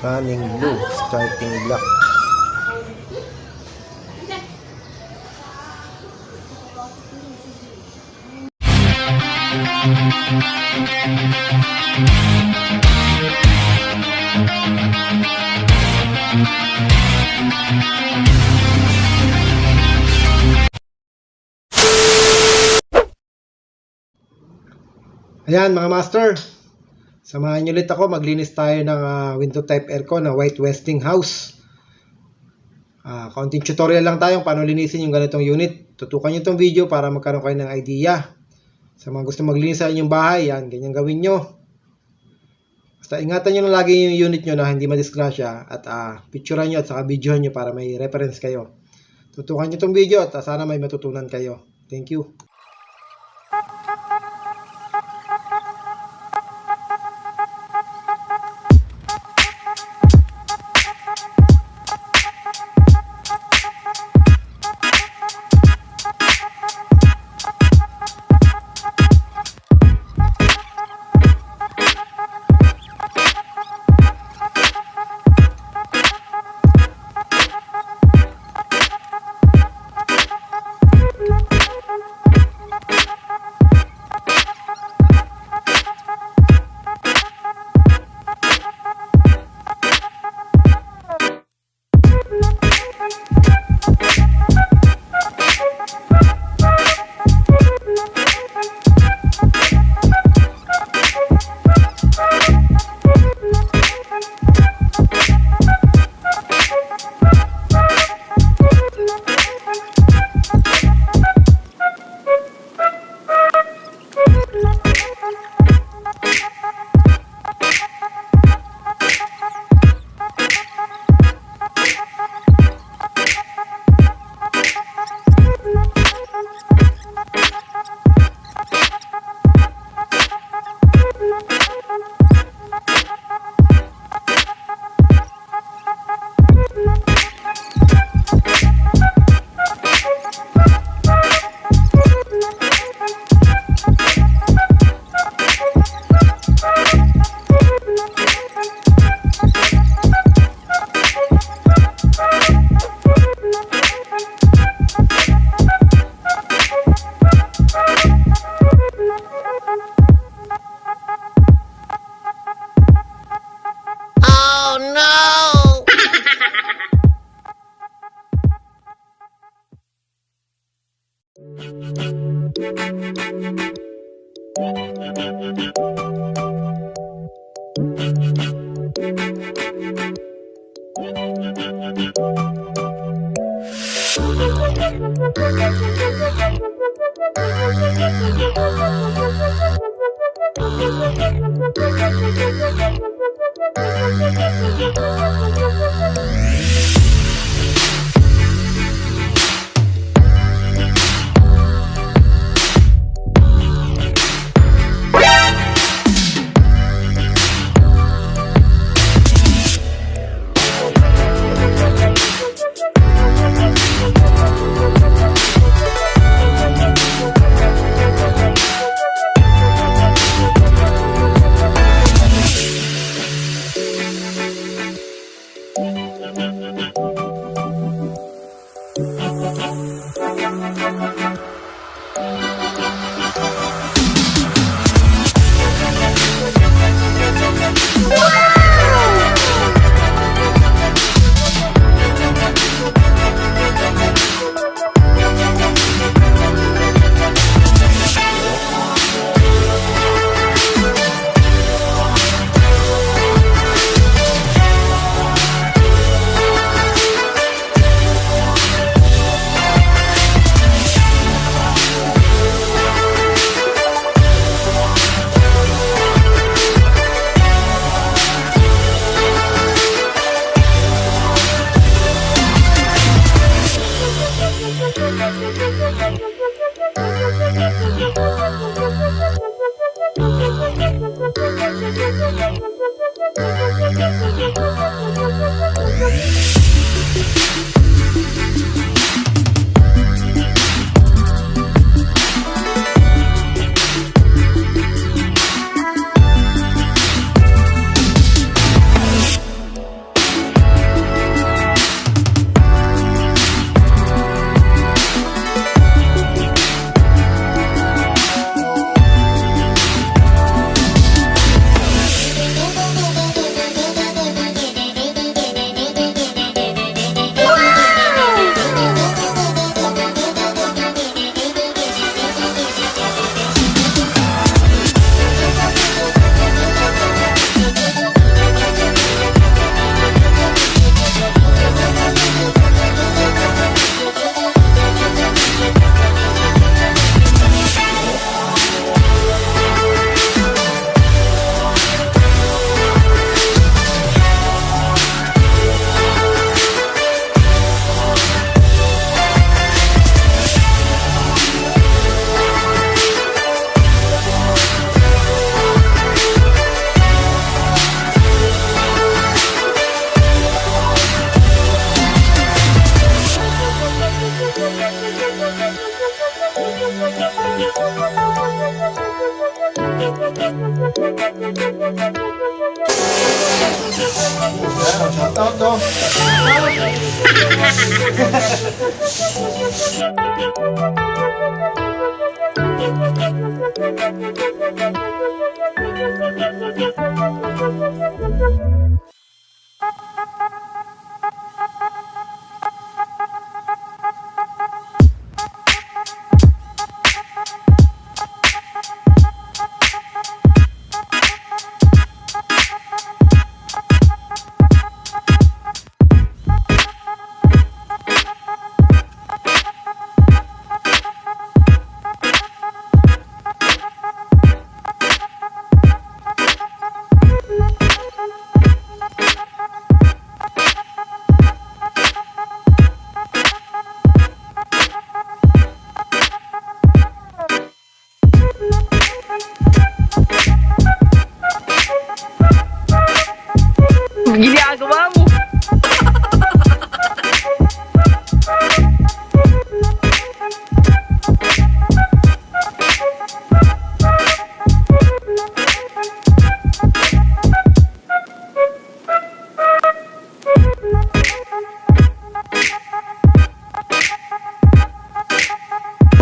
running blue, starting black. Ayan mga master, samahan nyo ulit ako, maglinis tayo ng window type aircon na white Westinghouse. Kaunting tutorial lang tayo paano linisin yung ganitong unit. Tutukan nyo itong video para magkaroon kayo ng idea. Sa mga gusto maglinis sa inyong bahay, yan, ganyan gawin nyo. Basta ingatan nyo na lagi yung unit nyo na hindi madisgrasya at picturean nyo at saka videohan nyo para may reference kayo. Tutukan nyo itong video at sana may matutunan kayo. Thank you. Shoutout to. Ginagawa mo.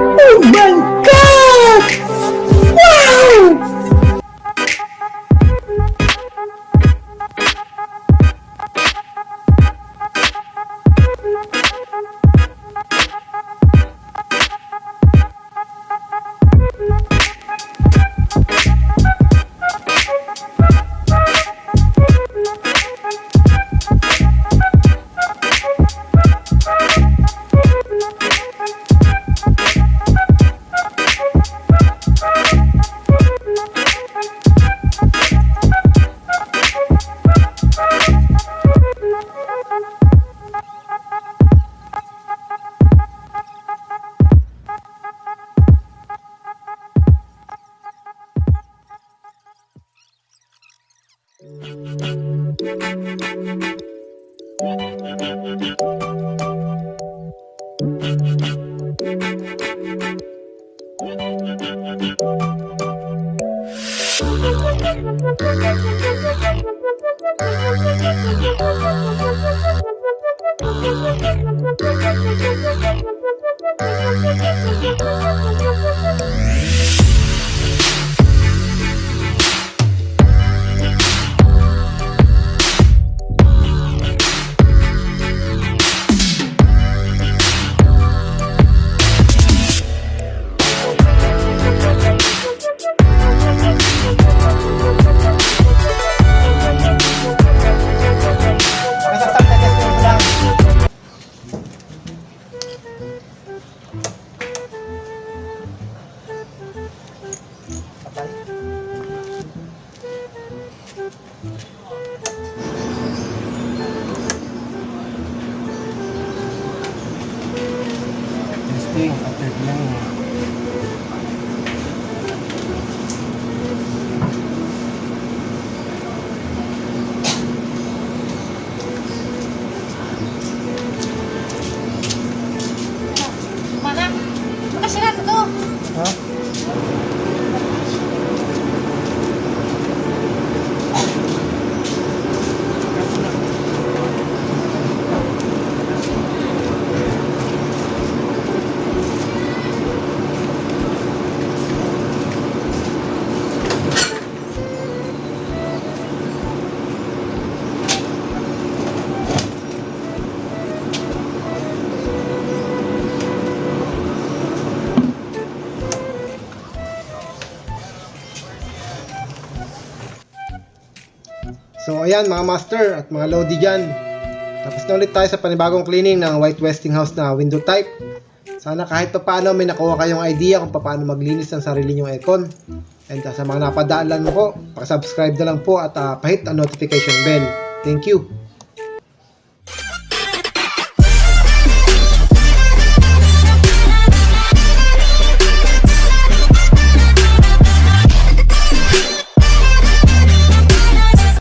Oh my God! Wow! Testing, update lang. Mana? Makasirap ito. Ha? So ayan mga master at mga lodi dyan, tapos na ulit tayo sa panibagong cleaning ng white Westinghouse na window type. Sana kahit pa paano may nakuha kayong idea kung paano maglinis ng sarili nyong aircon. And sa mga napadaalan mo po, pakisubscribe na lang po at pahit ang notification bell. Thank you.